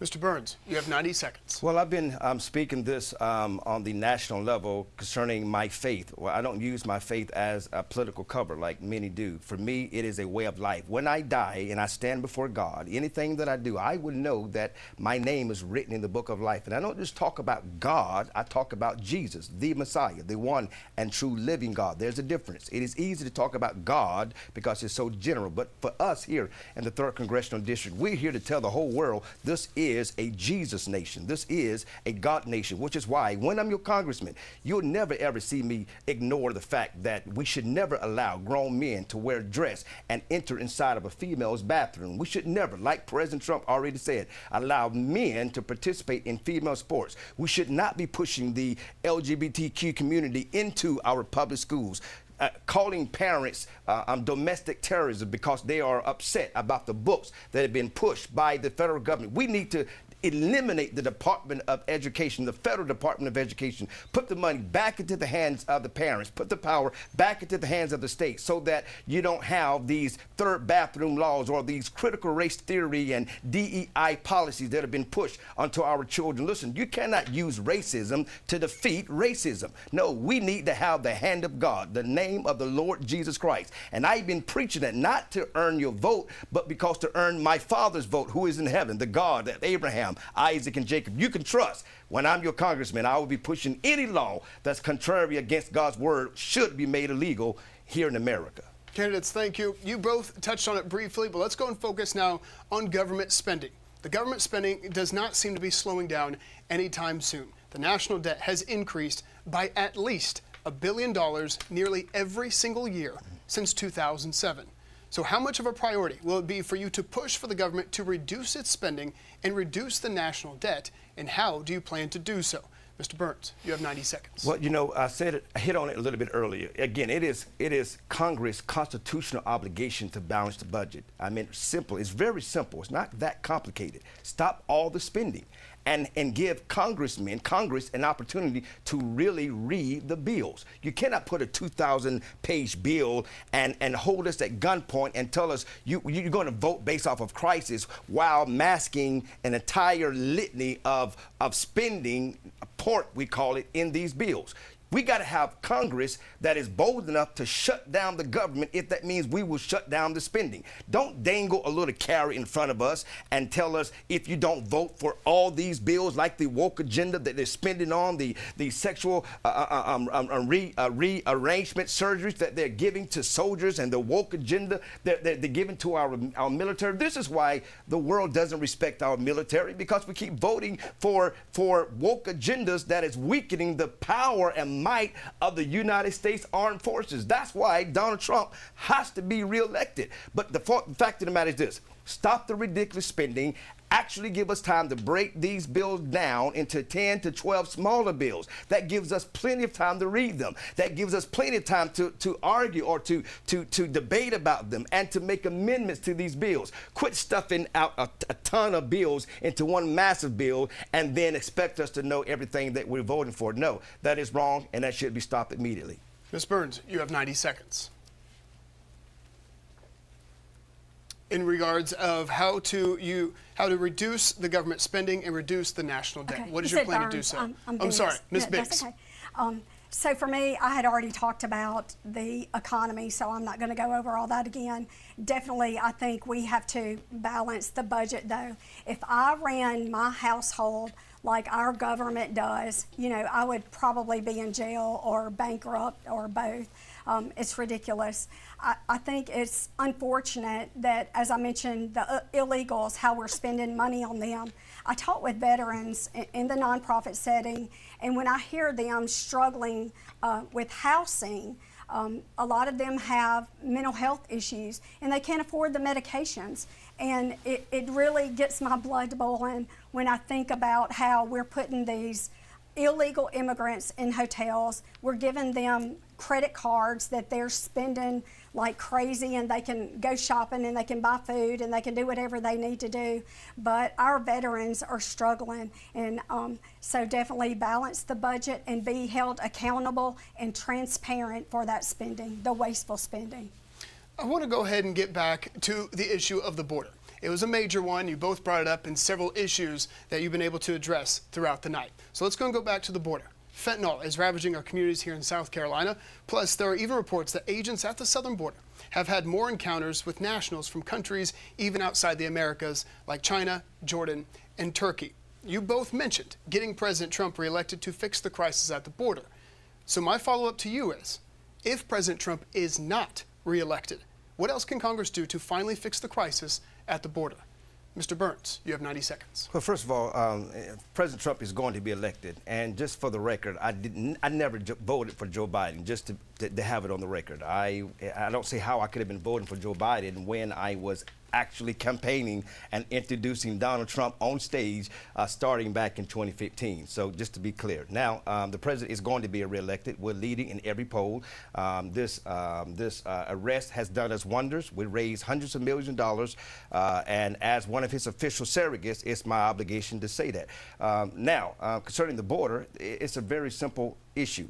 Mr. Burns, you have 90 seconds. Well, I've been speaking this on the national level concerning my faith. Well, I don't use my faith as a political cover like many do. For me, it is a way of life. When I die and I stand before God, anything that I do, I would know that my name is written in the book of life. And I don't just talk about God, I talk about Jesus, the Messiah, the one and true living God. There's a difference. It is easy to talk about God because it's so general. But for us here in the 3rd Congressional District, we're here to tell the whole world this is a Jesus nation. This is a God nation, which is why when I'm your congressman, you'll never ever see me ignore the fact that we should never allow grown men to wear a dress and enter inside of a female's bathroom. We should never, like President Trump already said, allow men to participate in female sports. We should not be pushing the LGBTQ community into our public schools. Calling parents domestic terrorism because they are upset about the books that have been pushed by the federal government. We need to eliminate the Department of Education, the federal Department of Education, put the money back into the hands of the parents, put the power back into the hands of the state so that you don't have these third bathroom laws or these critical race theory and DEI policies that have been pushed onto our children. Listen, you cannot use racism to defeat racism. No, we need to have the hand of God, the name of the Lord Jesus Christ. And I've been preaching that not to earn your vote, but because to earn my Father's vote who is in heaven, the God of Abraham, Isaac, and Jacob. You can trust when I'm your congressman, I will be pushing any law that's contrary against God's word should be made illegal here in America. Candidates, thank you. You both touched on it briefly, but let's go and focus now on government spending. The government spending does not seem to be slowing down anytime soon. The national debt has increased by at least $1 billion nearly every single year since 2007. So how much of a priority will it be for you to push for the government to reduce its spending and reduce the national debt, and how do you plan to do so? Mr. Burns, you have 90 seconds. Well, you know, I hit on it a little bit earlier. Again, it is Congress' constitutional obligation to balance the budget. I mean, simple. It's very simple. It's not that complicated. Stop all the spending and give Congress an opportunity to really read the bills. You cannot put a 2,000-page bill and hold us at gunpoint and tell us you're going to vote based off of crisis while masking an entire litany of spending, pork we call it, in these bills. We got to have Congress that is bold enough to shut down the government if that means we will shut down the spending. Don't dangle a little carrot in front of us and tell us if you don't vote for all these bills like the woke agenda that they're spending on, the sexual rearrangement surgeries that they're giving to soldiers, and the woke agenda that they're giving to our military. This is why the world doesn't respect our military, because we keep voting for woke agendas that is weakening the power and might of the United States Armed Forces. That's why Donald Trump has to be reelected. But the fact of the matter is this: stop the ridiculous spending. Actually give us time to break these bills down into 10 to 12 smaller bills. That gives us plenty of time to read them. That gives us plenty of time to argue or to debate about them and to make amendments to these bills. Quit stuffing out a ton of bills into one massive bill and then expect us to know everything that we're voting for. No, that is wrong, and that should be stopped immediately. Ms. Burns, you have 90 seconds. In regards of how to reduce the government spending and reduce the national debt. Okay. What is You your said plan to Burns. do so? I'm I'm sorry, Ms. No, Biggs. that's okay. So for me, I had already talked about the economy, so I'm not going to go over all that again. Definitely, I think we have to balance the budget, though. If I ran my household like our government does, you know, I would probably be in jail or bankrupt or both. It's ridiculous. I think it's unfortunate that, as I mentioned, the illegals, how we're spending money on them. I talk with veterans in the nonprofit setting, and when I hear them struggling with housing, a lot of them have mental health issues and they can't afford the medications. And it really gets my blood boiling when I think about how we're putting these illegal immigrants in hotels. We're giving them credit cards that they're spending like crazy, and they can go shopping and they can buy food and they can do whatever they need to do. But our veterans are struggling, and so definitely balance the budget and be held accountable and transparent for that spending, the wasteful spending. I want to go ahead and get back to the issue of the border. It was a major one. You both brought it up in several issues that you've been able to address throughout the night. So let's go and go back to the border. Fentanyl is ravaging our communities here in South Carolina. Plus, there are even reports that agents at the southern border have had more encounters with nationals from countries even outside the Americas, like China, Jordan, and Turkey. You both mentioned getting President Trump reelected to fix the crisis at the border. So my follow-up to you is, if President Trump is not reelected, what else can Congress do to finally fix the crisis at the border? Mr. Burns, you have 90 seconds. Well, first of all, President Trump is going to be elected, and just for the record, I never voted for Joe Biden. Just to have it on the record, I don't see how I could have been voting for Joe Biden when I was actually campaigning and introducing Donald Trump on stage starting back in 2015. So just to be clear, now the president is going to be reelected. We're leading in every poll. This arrest has done us wonders. We raised hundreds of millions of dollars, and as one of his official surrogates, it's my obligation to say that. Now, concerning the border, it's a very simple issue.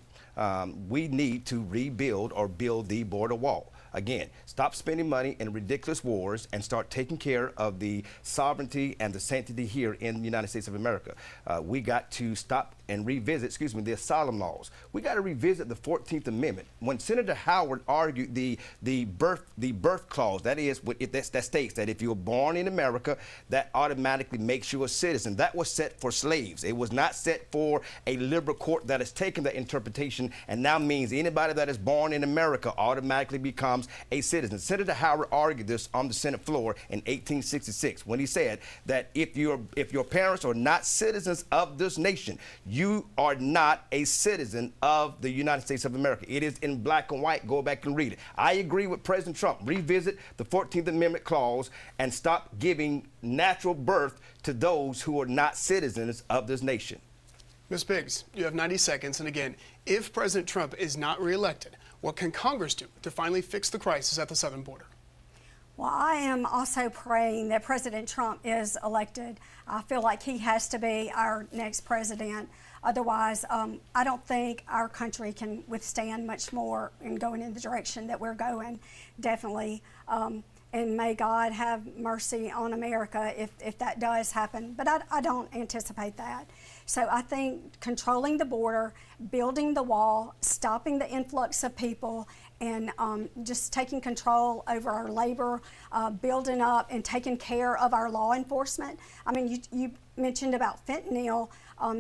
We need to rebuild or build the border wall. Again, stop spending money in ridiculous wars and start taking care of the sovereignty and the sanctity here in the United States of America. We got to stop and revisit, the asylum laws. We got to revisit the 14th Amendment. When Senator Howard argued the birth clause, that is, that states that if you were born in America, that automatically makes you a citizen. That was set for slaves. It was not set for a liberal court that has taken that interpretation and now means anybody that is born in America automatically becomes a citizen. Senator Howard argued this on the Senate floor in 1866 when he said that if your parents are not citizens of this nation, you are not a citizen of the United States of America. It is in black and white. Go back and read it. I agree with President Trump. Revisit the 14th Amendment clause and stop giving natural birth to those who are not citizens of this nation. Ms. Biggs, you have 90 seconds. And again, if President Trump is not reelected, what can Congress do to finally fix the crisis at the southern border? Well, I am also praying that President Trump is elected. I feel like he has to be our next president. Otherwise, I don't think our country can withstand much more in going in the direction that we're going, definitely. And may God have mercy on America if that does happen. But I don't anticipate that. So I think controlling the border, building the wall, stopping the influx of people, and just taking control over our labor, building up and taking care of our law enforcement. I mean, you mentioned about fentanyl.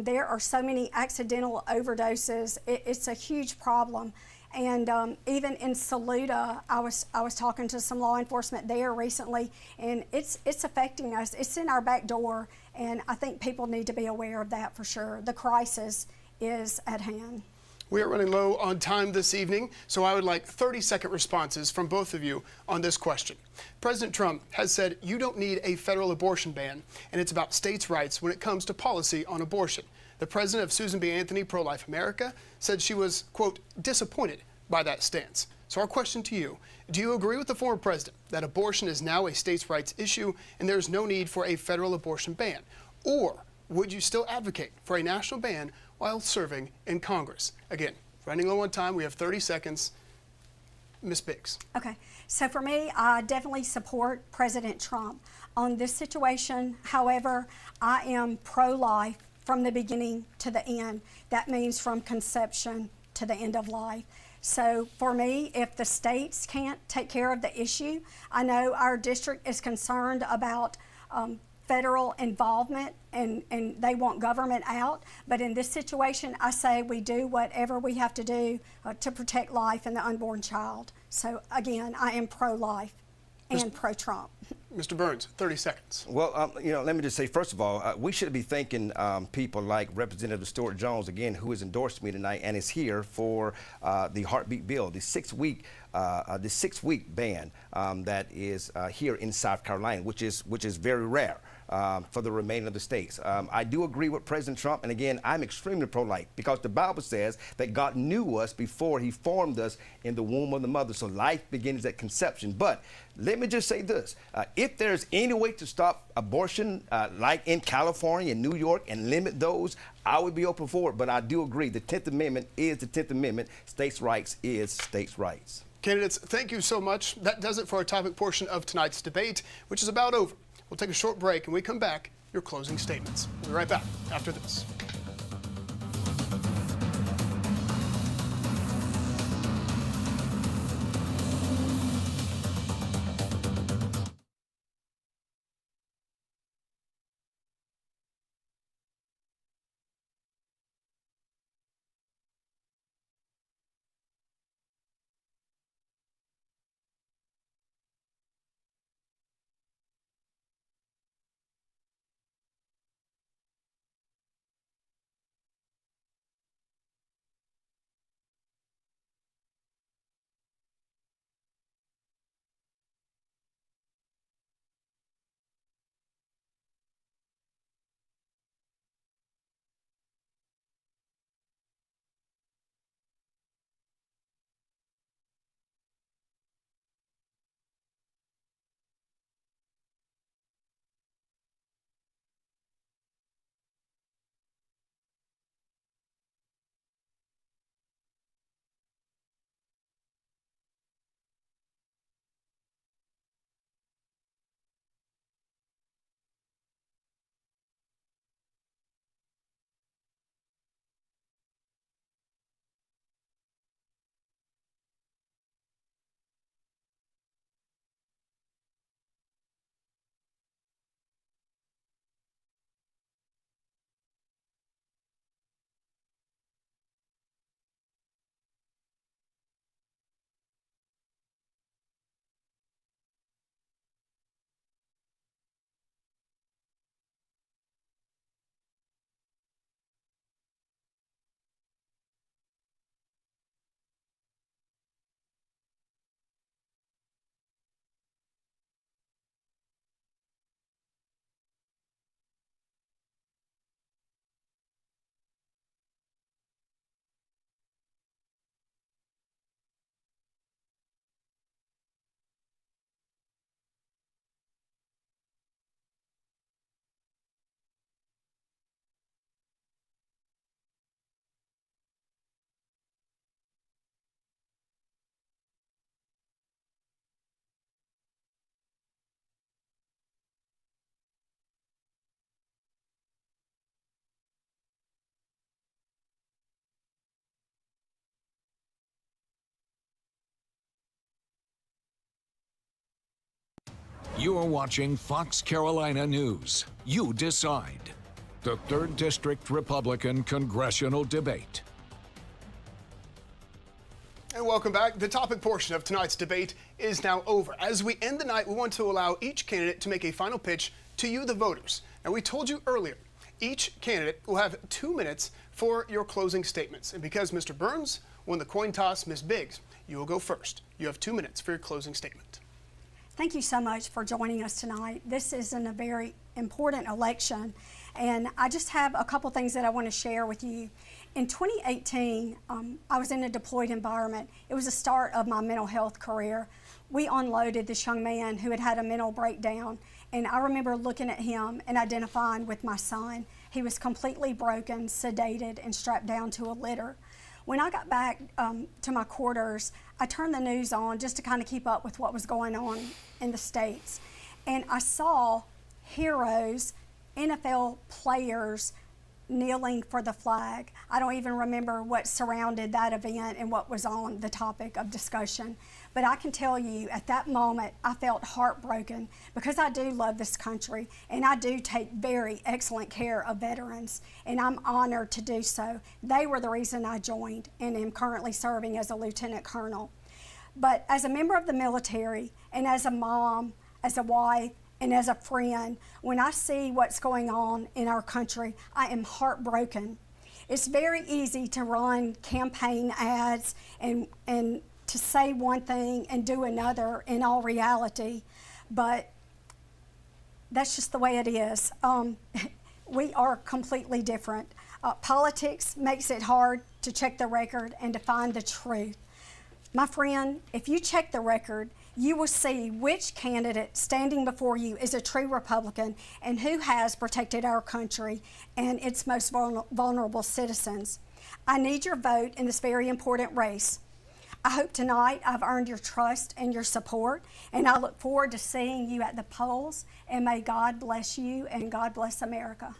There are so many accidental overdoses. It's a huge problem. And even in Saluda, I was talking to some law enforcement there recently, and it's affecting us. It's in our back door, and I think people need to be aware of that for sure. The crisis is at hand. We are running low on time this evening, so I would like 30-second responses from both of you on this question. President Trump has said you don't need a federal abortion ban, and it's about states' rights when it comes to policy on abortion. The president of Susan B. Anthony Pro-Life America said she was, quote, disappointed by that stance. So our question to you, do you agree with the former president that abortion is now a states' rights issue and there's no need for a federal abortion ban? Or would you still advocate for a national ban while serving in Congress? Again, running low on time, we have 30 seconds. Ms. Biggs. Okay, so for me, I definitely support President Trump on this situation. However, I am pro-life from the beginning to the end. That means from conception to the end of life. So for me, if the states can't take care of the issue, I know our district is concerned about federal involvement and they want government out. But in this situation, I say we do whatever we have to do to protect life and the unborn child. So again, I am pro-life and pro-Trump. Mr. Burns, 30 seconds. Well, let me just say, first of all, we should be thanking people like Representative Stuart Jones, again, who has endorsed me tonight and is here for the heartbeat bill, the 6-week the 6-week ban that is here in South Carolina, which is very rare. For the remainder of the states. I do agree with President Trump, and again, I'm extremely pro-life because the Bible says that God knew us before he formed us in the womb of the mother, so life begins at conception. But let me just say this, if there's any way to stop abortion like in California and New York and limit those, I would be open for it, but I do agree the 10th Amendment is the 10th Amendment. States' rights is states' rights. Candidates, thank you so much. That does it for our topic portion of tonight's debate, which is about over. We'll take a short break, and when we come back, your closing statements. We'll be right back after this. You're watching Fox Carolina News. You decide. The 3rd District Republican Congressional Debate. And welcome back. The topic portion of tonight's debate is now over. As we end the night, we want to allow each candidate to make a final pitch to you, the voters. Now, we told you earlier, each candidate will have 2 minutes for your closing statements. And because Mr. Burns won the coin toss, Ms. Biggs, you will go first. You have 2 minutes for your closing statement. Thank you so much for joining us tonight. This is a very important election, and I just have a couple things that I want to share with you. In 2018, I was in a deployed environment. It was the start of my mental health career. We unloaded this young man who had had a mental breakdown, and I remember looking at him and identifying with my son. He was completely broken, sedated, and strapped down to a litter. When I got back to my quarters, I turned the news on just to kind of keep up with what was going on in the States. And I saw heroes, NFL players, kneeling for the flag. I don't even remember what surrounded that event and what was on the topic of discussion. But I can tell you, at that moment, I felt heartbroken because I do love this country and I do take very excellent care of veterans, and I'm honored to do so. They were the reason I joined and am currently serving as a lieutenant colonel. But as a member of the military and as a mom, as a wife, and as a friend, when I see what's going on in our country, I am heartbroken. It's very easy to run campaign ads and to say one thing and do another in all reality, but that's just the way it is. We are completely different. Politics makes it hard to check the record and to find the truth. My friend, if you check the record, you will see which candidate standing before you is a true Republican and who has protected our country and its most vulnerable citizens. I need your vote in this very important race. I hope tonight I've earned your trust and your support, and I look forward to seeing you at the polls, and may God bless you and God bless America.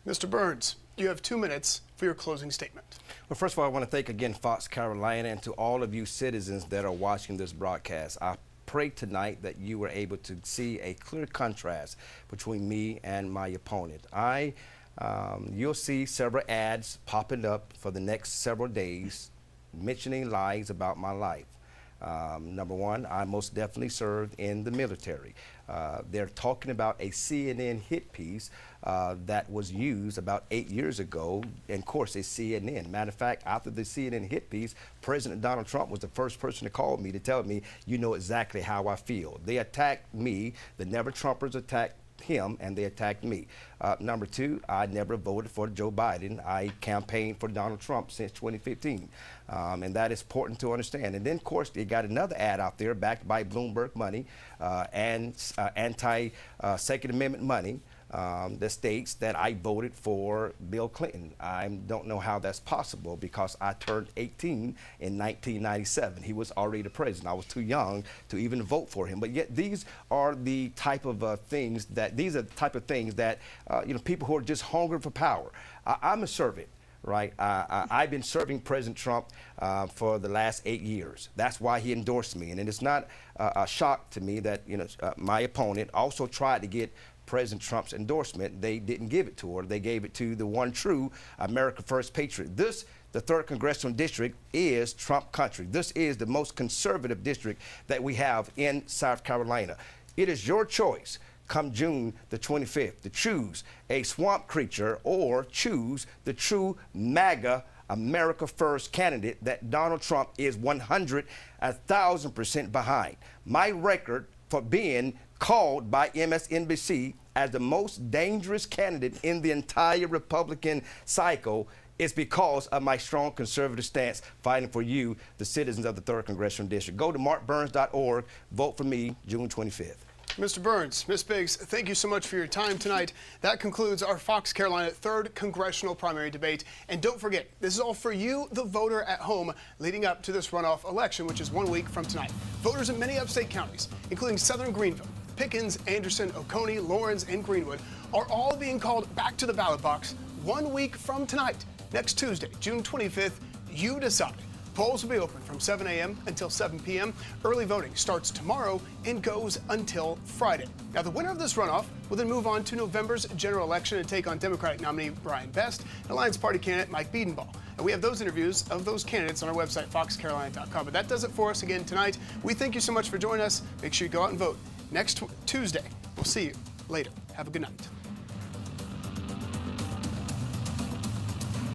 Mr. Burns, you have 2 minutes for your closing statement. Well, first of all, I want to thank again Fox Carolina and to all of you citizens that are watching this broadcast. I pray tonight that you were able to see a clear contrast between me and my opponent. You'll see several ads popping up for the next several days mentioning lies about my life. Number one, I most definitely served in the military. They're talking about a CNN hit piece that was used about 8 years ago, and of course it's CNN. Matter of fact, after the CNN hit piece, President Donald Trump was the first person to call me to tell me, you know exactly how I feel. They attacked me, the Never Trumpers attacked him, and they attacked me. Number two, I never voted for Joe Biden. I campaigned for Donald Trump since 2015, and that is important to understand. And then, of course, they got another ad out there backed by Bloomberg money and anti-Second Amendment money that states that I voted for Bill Clinton. I don't know how that's possible because I turned 18 in 1997. He was already the president. I was too young to even vote for him. But yet these are the type of things that people who are just hungry for power. I'm a servant. Right, I've been serving President Trump for the last 8 years. That's why he endorsed me, and it's not a shock to me that my opponent also tried to get President Trump's endorsement. They didn't give it to her. They gave it to the one true America First patriot. This, the 3rd Congressional District, is Trump country. This is the most conservative district that we have in South Carolina. It is your choice come June the 25th to choose a swamp creature or choose the true MAGA America First candidate that Donald Trump is 1,000% behind. My record for being called by MSNBC as the most dangerous candidate in the entire Republican cycle is because of my strong conservative stance fighting for you, the citizens of the 3rd Congressional District. Go to markburns.org, vote for me June 25th. Mr. Burns, Ms. Biggs, thank you so much for your time tonight. That concludes our Fox Carolina 3rd Congressional Primary Debate. And don't forget, this is all for you, the voter at home, leading up to this runoff election, which is 1 week from tonight. Voters in many upstate counties, including Southern Greenville, Pickens, Anderson, Oconee, Lawrence, and Greenwood, are all being called back to the ballot box 1 week from tonight. Next Tuesday, June 25th, you decide. Polls will be open from 7 a.m. until 7 p.m. Early voting starts tomorrow and goes until Friday. Now, the winner of this runoff will then move on to November's general election and take on Democratic nominee Brian Best and Alliance Party candidate Mike Biedenball. And we have those interviews of those candidates on our website, foxcarolina.com. But that does it for us again tonight. We thank you so much for joining us. Make sure you go out and vote next Tuesday. We'll see you later. Have a good night.